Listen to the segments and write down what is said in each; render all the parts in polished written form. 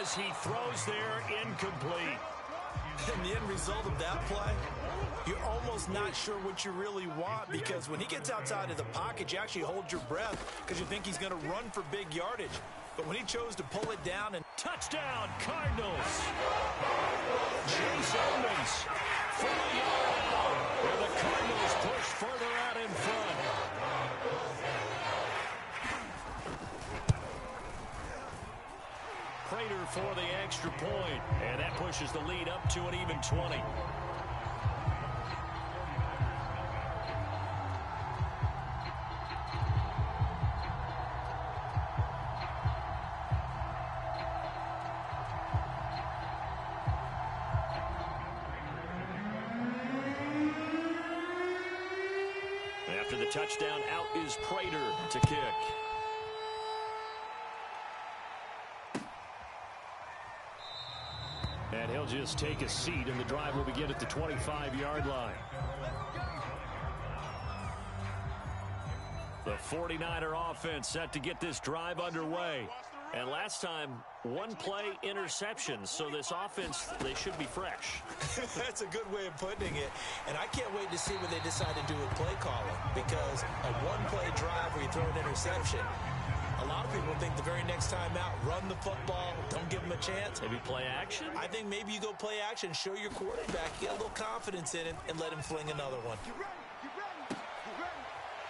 as he throws there, incomplete. And the end result of that play, you're almost not sure what you really want, because when he gets outside of the pocket, you actually hold your breath because you think he's going to run for big yardage. But when he chose to pull it down and touchdown, Cardinals. Chase Edmonds for the yard out, where the Cardinals push further out in front. Prater for the extra point, and that pushes the lead up to an even 20. After the touchdown, out is Prater to kick. And he'll just take a seat, and the drive will begin at the 25-yard line. The 49er offense set to get this drive underway. And last time, one play interception, so this offense, they should be fresh. That's a good way of putting it. And I can't wait to see what they decide to do with play calling, because a one-play drive where you throw an interception, a lot of people think the very next time out, run the football, don't give him a chance. Maybe play action? I think maybe you go play action, show your quarterback, get a little confidence in him, and let him fling another one.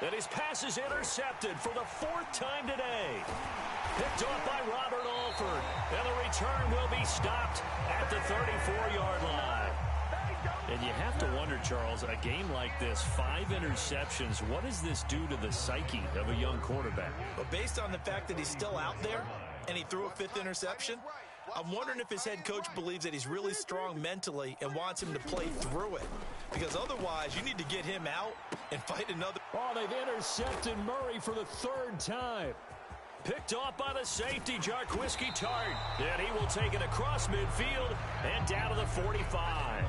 And his pass is intercepted for the fourth time today. Picked off by Robert Alford. And the return will be stopped at the 34-yard line. And you have to wonder, Charles, a game like this, 5 interceptions, what does this do to the psyche of a young quarterback? But based on the fact that he's still out there and he threw a 5th interception, I'm wondering if his head coach believes that he's really strong mentally and wants him to play through it. Because otherwise, you need to get him out and fight another. Oh, they've intercepted Murray for the 3rd time. Picked off by the safety, Jarquiski Tart. And he will take it across midfield and down to the 45.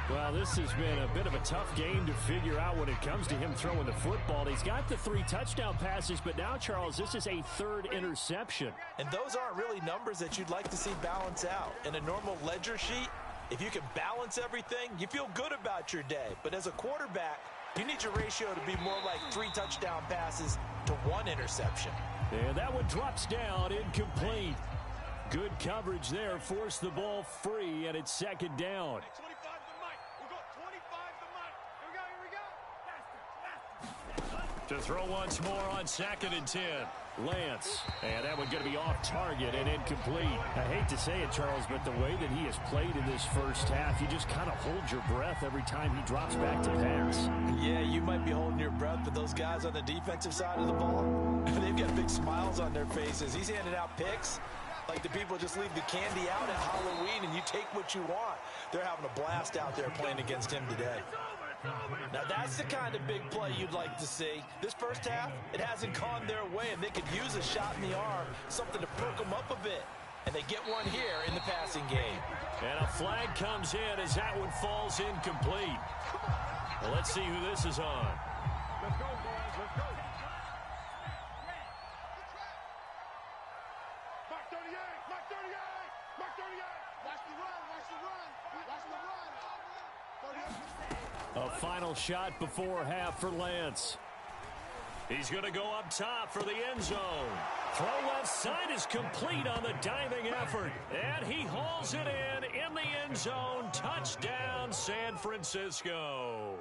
Well, this has been a bit of a tough game to figure out when it comes to him throwing the football. He's got the 3 touchdown passes, but now, Charles, this is a 3rd interception. And those aren't really numbers that you'd like to see balance out. In a normal ledger sheet, if you can balance everything, you feel good about your day. But as a quarterback, you need your ratio to be more like 3 touchdown passes to 1 interception. And that one drops down, incomplete. Good coverage there, forced the ball free, and it's 2nd down. To throw once more on 2nd and 10. Lance. And that one going to be off target and incomplete. I hate to say it, Charles, but the way that he has played in this first half, you just kind of hold your breath every time he drops back to pass. Yeah, you might be holding your breath, but those guys on the defensive side of the ball, they've got big smiles on their faces. He's handing out picks like the people just leave the candy out at Halloween and you take what you want. They're having a blast out there playing against him today. Now, that's the kind of big play you'd like to see. This first half, it hasn't gone their way, and they could use a shot in the arm, something to perk them up a bit. And they get one here in the passing game. And a flag comes in as that one falls incomplete. Well, let's see who this is on. Let's go, boys. Let's go. Mark 38. Mark 38. Mark 38. Watch the run. Watch the run. Watch the run. A final shot before half for Lance. He's going to go up top for the end zone. Throw left side is complete on the diving effort. And he hauls it in the end zone. Touchdown, San Francisco.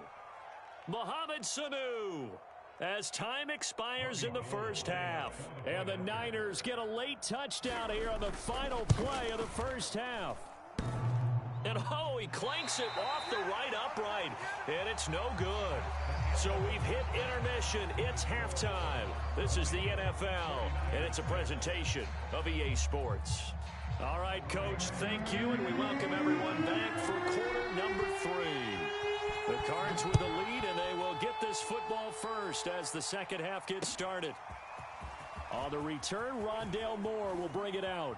Mohamed Sanu. As time expires in the first half. And the Niners get a late touchdown here on the final play of the first half. And oh, he clanks it off the right upright. And it's no good. So we've hit intermission. It's halftime. This is the NFL, and it's a presentation of EA Sports. All right, Coach, thank you, and we welcome everyone back for quarter number 3. The Cards with the lead, and they will get this football first as the second half gets started. On the return, Rondale Moore will bring it out.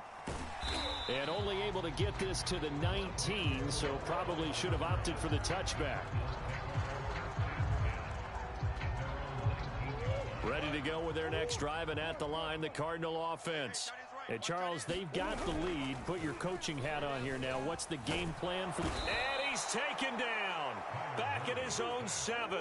And only able to get this to the 19, so probably should have opted for the touchback. Ready to go with their next drive, and at the line, the Cardinal offense. And Charles, they've got the lead. Put your coaching hat on here now. What's the game plan for the... And he's taken down. Back at his own 7.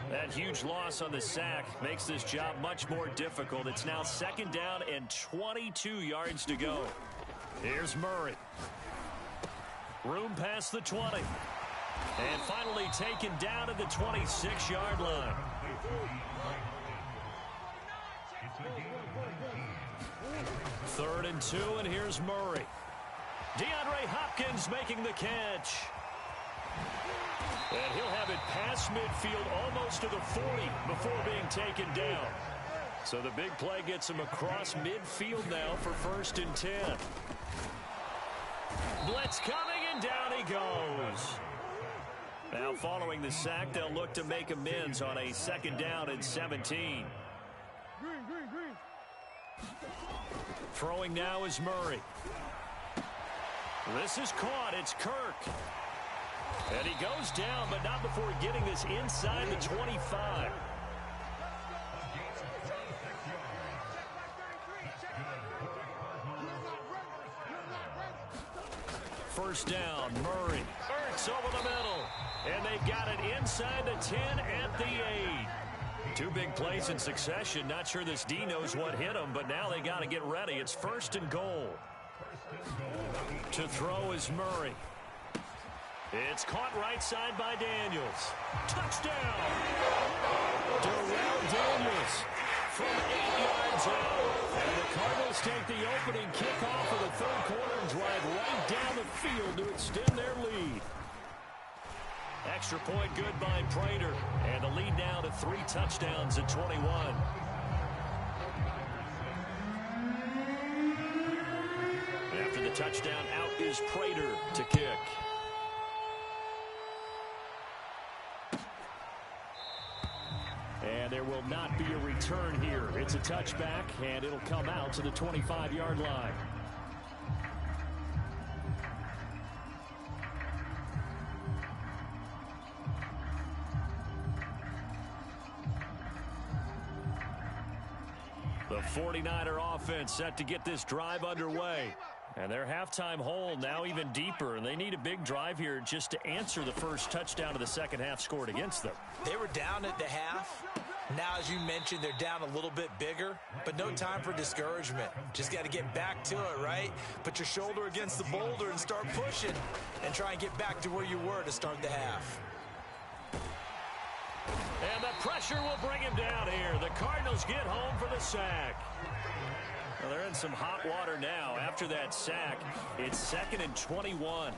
That huge loss on the sack makes this job much more difficult. It's now 2nd down and 22 yards to go. Here's Murray. Room past the 20. And finally taken down at the 26-yard line. Third and 2, and here's Murray. DeAndre Hopkins making the catch. And he'll have it past midfield almost to the 40 before being taken down. So the big play gets him across midfield now for 1st and 10. Blitz coming, and down he goes. Now following the sack, they'll look to make amends on a 2nd down and 17. Throwing now is Murray. This is caught. It's Kirk. And he goes down, but not before getting this inside the 25. First down, Murray. Ertz over the middle. And they've got it inside the 10 at the 8. 2 big plays in succession. Not sure this D knows what hit him, but now they got to get ready. It's 1st and goal. To throw is Murray. It's caught right side by Daniels. Touchdown! Darrell Daniels from 8 yards out. And the Cardinals take the opening kickoff of the 3rd quarter and drive right down the field to extend their lead. Extra point good by Prater. And the lead now to 3 touchdowns at 21. After the touchdown, out is Prater to kick. And there will not be a return here. It's a touchback, and it'll come out to the 25-yard line. The 49er offense set to get this drive underway. And their halftime hole now even deeper, and they need a big drive here just to answer the first touchdown of the second half scored against them. They were down at the half. Now, as you mentioned, they're down a little bit bigger, but no time for discouragement. Just got to get back to it, right? Put your shoulder against the boulder and start pushing and try and get back to where you were to start the half. And the pressure will bring him down here. The Cardinals get home for the sack. Well, they're in some hot water now. After that sack, it's 2nd and 21.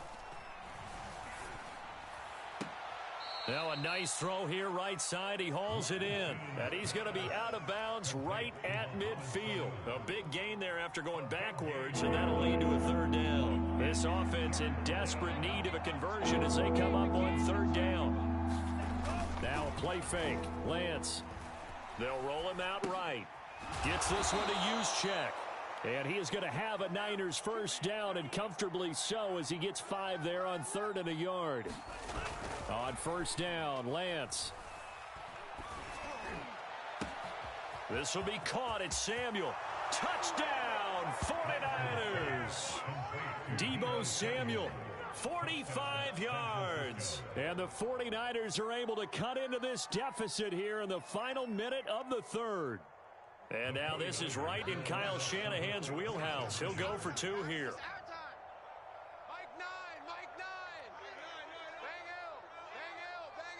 Now a nice throw here right side. He hauls it in. And he's going to be out of bounds right at midfield. A big gain there after going backwards, and that'll lead to a 3rd down. This offense in desperate need of a conversion as they come up on 3rd down. Now a play fake. Lance. They'll roll him out right. Gets this one to Juszczyk. And he is going to have a Niners first down, and comfortably so, as he gets 5 there on 3rd and a yard. On 1st down, Lance. This will be caught. It's Samuel. Touchdown, 49ers. Deebo Samuel, 45 yards. And the 49ers are able to cut into this deficit here in the final minute of the 3rd. And now this is right in Kyle Shanahan's wheelhouse. He'll go for 2 here. Mike 9, Mike 9. Bang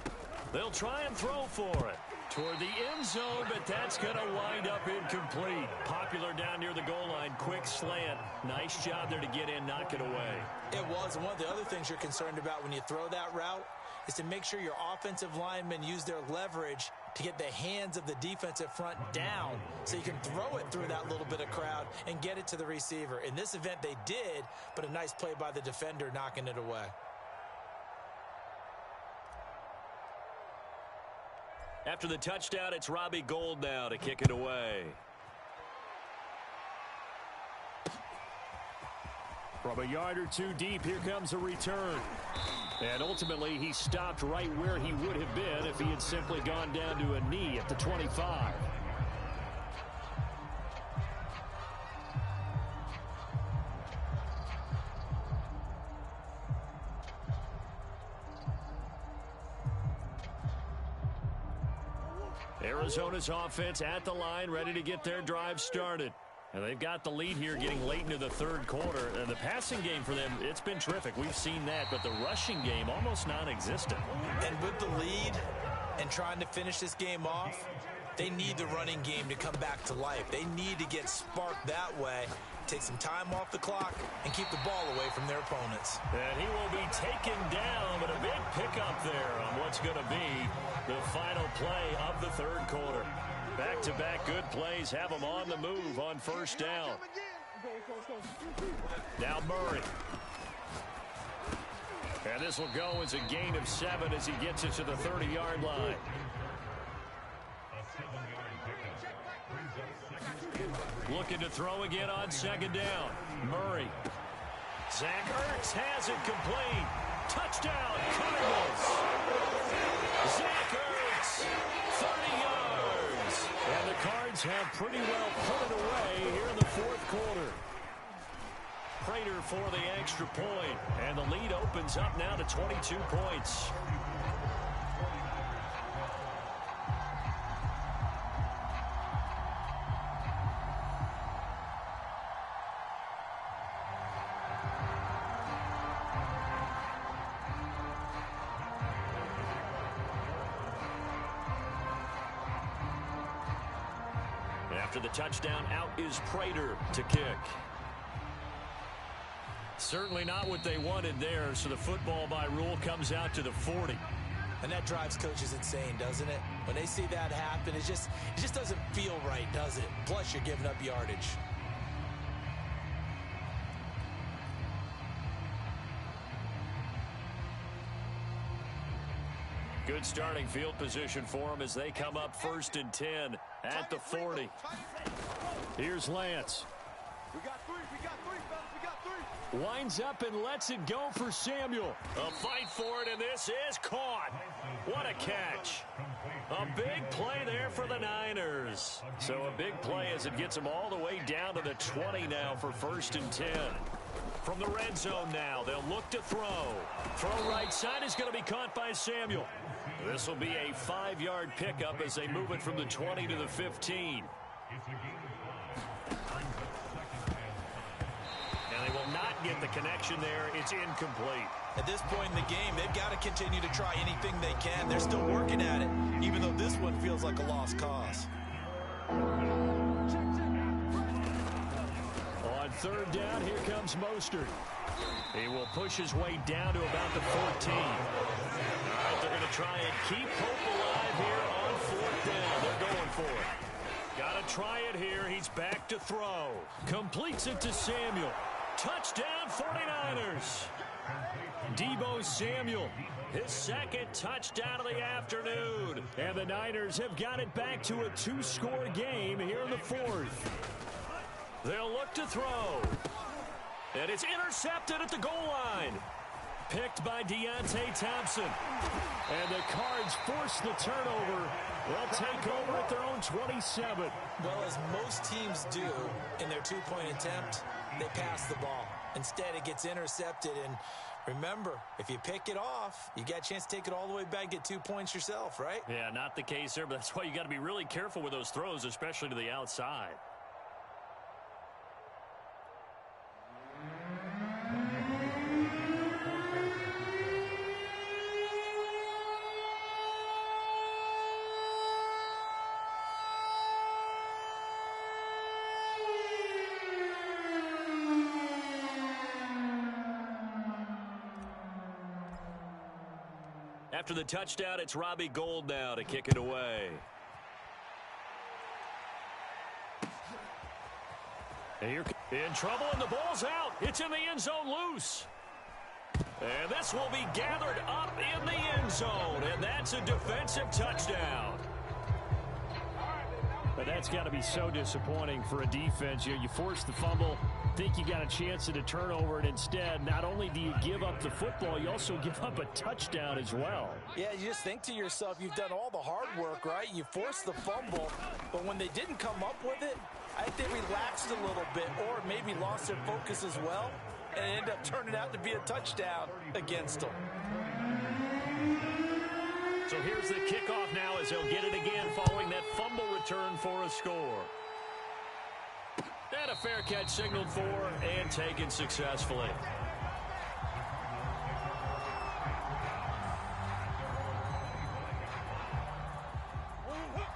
Hill. They'll try and throw for it toward the end zone, but that's going to wind up incomplete. Popular down near the goal line. Quick slant. Nice job there to get in, knock it away. It was. And one of the other things you're concerned about when you throw that route is to make sure your offensive linemen use their leverage to get the hands of the defensive front down so you can throw it through that little bit of crowd and get it to the receiver. In this event, they did, but a nice play by the defender knocking it away. After the touchdown, it's Robbie Gould now to kick it away. From a yard or 2 deep, here comes a return. And ultimately, he stopped right where he would have been if he had simply gone down to a knee at the 25. Arizona's offense at the line, ready to get their drive started. And they've got the lead here getting late into the third quarter. And the passing game for them, it's been terrific. We've seen that, but the rushing game almost non-existent. And with the lead and trying to finish this game off, they need the running game to come back to life. They need to get sparked that way, take some time off the clock, and keep the ball away from their opponents. And he will be taken down, but a big pickup there on what's going to be the final play of the third quarter. Back-to-back good plays have them on the move on first down. Now Murray. And this will go as a gain of 7 as he gets it to the 30-yard line. Looking to throw again on second down. Murray. Zach Ertz has it complete. Touchdown, Cardinals. Zach Ertz, 30 yards. And the Cards have pretty well put it away here in the fourth quarter. Prater for the extra point. And the lead opens up now to 22 points. After the touchdown, out is Prater to kick. Certainly not what they wanted there, so the football by rule comes out to the 40. And that drives coaches insane, doesn't it? When they see that happen, it just doesn't feel right, does it? Plus, you're giving up yardage. Good starting field position for them as they come up 1st and 10 at the 40. Here's Lance. We got three, fellas, we got three. Winds up and lets it go for Samuel. A fight for it, and this is caught. What a catch. A big play there for the Niners. So a big play as it gets them all the way down to the 20 now for 1st and 10. From the red zone now, they'll look to throw. Throw right side is going to be caught by Samuel. This will be a 5-yard pickup as they move it from the 20 to the 15. And they will not get the connection there. It's incomplete. At this point in the game, they've got to continue to try anything they can. They're still working at it, even though this one feels like a lost cause. On third down, here comes Mostert. He will push his way down to about the 14. All right, they're going to try and keep hope alive here on 4th down. They're going for it. Got to try it here. He's back to throw. Completes it to Samuel. Touchdown, 49ers. Deebo Samuel, his second touchdown of the afternoon. And the Niners have got it back to a 2-score game here in the 4th. They'll look to throw. And it's intercepted at the goal line. Picked by Deontay Thompson. And the Cards force the turnover. They'll take over at their own 27. Well, as most teams do in their 2-point attempt, they pass the ball. Instead, it gets intercepted. And remember, if you pick it off, you got a chance to take it all the way back, get 2 points yourself, right? Yeah, not the case there, but that's why you got to be really careful with those throws, especially to the outside. After the touchdown, it's Robbie Gould now to kick it away. Here in trouble, and the ball's out. It's in the end zone loose. And this will be gathered up in the end zone, and that's a defensive touchdown. But that's got to be so disappointing for a defense. You force the fumble, think you got a chance at a turnover, and instead, not only do you give up the football, you also give up a touchdown as well. Yeah, you just think to yourself, you've done all the hard work, right? You forced the fumble, but when they didn't come up with it, I think they relaxed a little bit or maybe lost their focus as well, and it ended up turning out to be a touchdown against them. So here's the kickoff now as they'll get it again following that fumble return for a score. And a fair catch signaled for and taken successfully.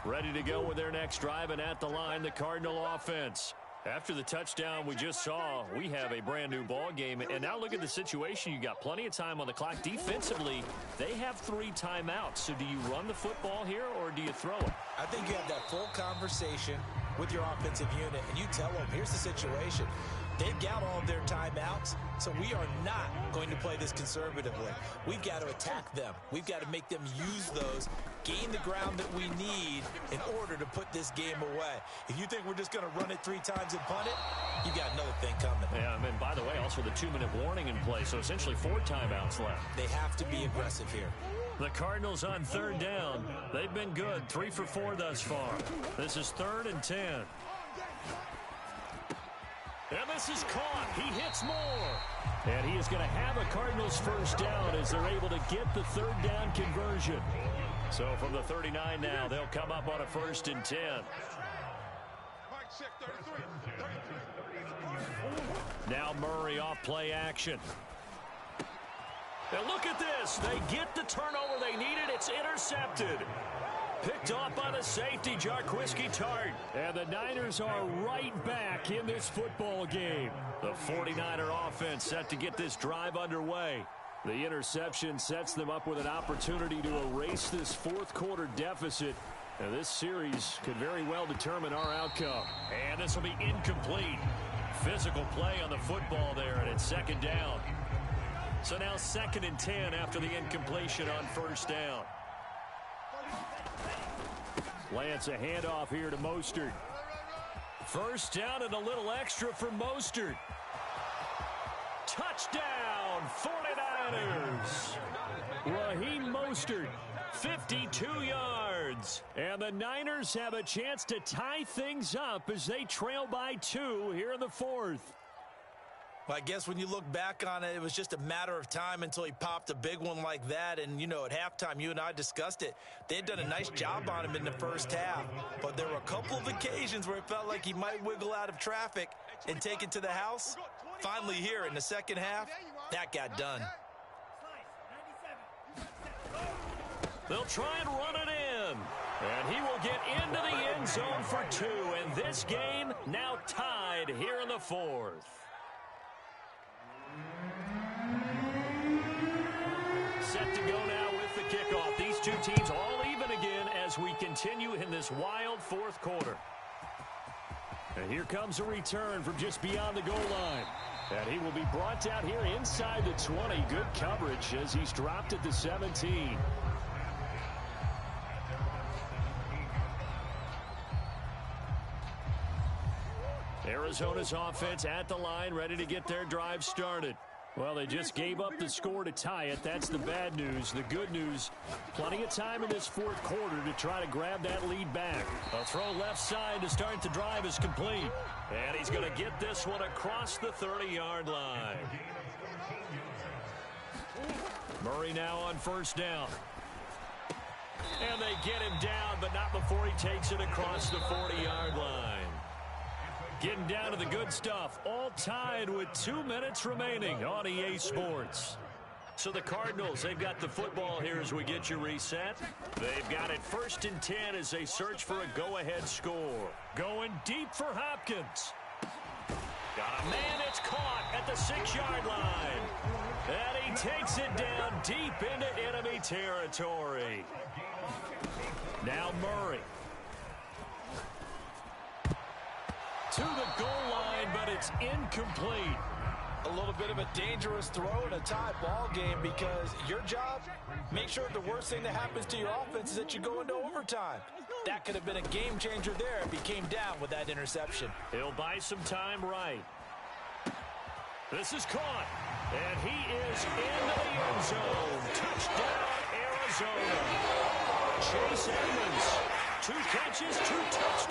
Ready to go with their next drive, and at the line, the Cardinal offense. After the touchdown we just saw, we have a brand new ball game. And now look at the situation. You got plenty of time on the clock. Defensively, they have 3 timeouts. So do you run the football here or do you throw it? I think you have that full conversation with your offensive unit, and you tell them, here's the situation. They've got all of their timeouts, so we are not going to play this conservatively. We've got to attack them. We've got to make them use those, gain the ground that we need in order to put this game away. If you think we're just going to run it 3 times and punt it, you've got another thing coming. Yeah, and by the way, also the 2-minute warning in play, so essentially 4 timeouts left. They have to be aggressive here. The Cardinals on 3rd down. They've been good, 3 for 4 thus far. This is 3rd and 10. And this is caught. He hits more. And he is going to have a Cardinals first down as they're able to get the 3rd down conversion. So from the 39 now, they'll come up on a 1st and 10. Now Murray off play action. And look at this. They get the turnover they needed. It's intercepted. Picked off by the safety, Jarquiski Tart. And the Niners are right back in this football game. The 49er offense set to get this drive underway. The interception sets them up with an opportunity to erase this 4th quarter deficit. And this series could very well determine our outcome. And this will be incomplete. Physical play on the football there, and it's 2nd down. So now 2nd and 10 after the incompletion on 1st down. Lance, a handoff here to Mostert. 1st down and a little extra for Mostert. Touchdown, 49ers. Raheem Mostert, 52 yards. And the Niners have a chance to tie things up as they trail by 2 here in the 4th. Well, I guess when you look back on it, it was just a matter of time until he popped a big one like that. And, you know, at halftime, you and I discussed it. They had done a nice job on him in the 1st half. But there were a couple of occasions where it felt like he might wiggle out of traffic and take it to the house. Finally here in the 2nd half, that got done. They'll try and run it in. And he will get into the end zone for 2. And this game now tied here in the 4th. Set to go now with the kickoff. These 2 teams all even again as we continue in this wild 4th quarter. And here comes a return from just beyond the goal line. And he will be brought down here inside the 20. Good coverage as he's dropped at the 17. Arizona's offense at the line, ready to get their drive started. Well, they just gave up the score to tie it. That's the bad news. The good news, plenty of time in this 4th quarter to try to grab that lead back. A throw left side to start the drive is complete. And he's going to get this one across the 30-yard line. Murray now on 1st down. And they get him down, but not before he takes it across the 40-yard line. Getting down to the good stuff, all tied with 2 minutes remaining on EA Sports. So the Cardinals, they've got the football here as we get you reset. They've got it 1st and 10 as they search for a go-ahead score. Going deep for Hopkins. Got a man that's caught at the 6-yard line. And he takes it down deep into enemy territory. Now Murray. To the goal line, but it's incomplete. A little bit of a dangerous throw in a tie ball game because your job, make sure the worst thing that happens to your offense is that you go into overtime. That could have been a game changer there if he came down with that interception. He'll buy some time right. This is caught, and he is into the end zone. Touchdown, Arizona. Chase Edmonds, 2 catches, 2 touchdowns.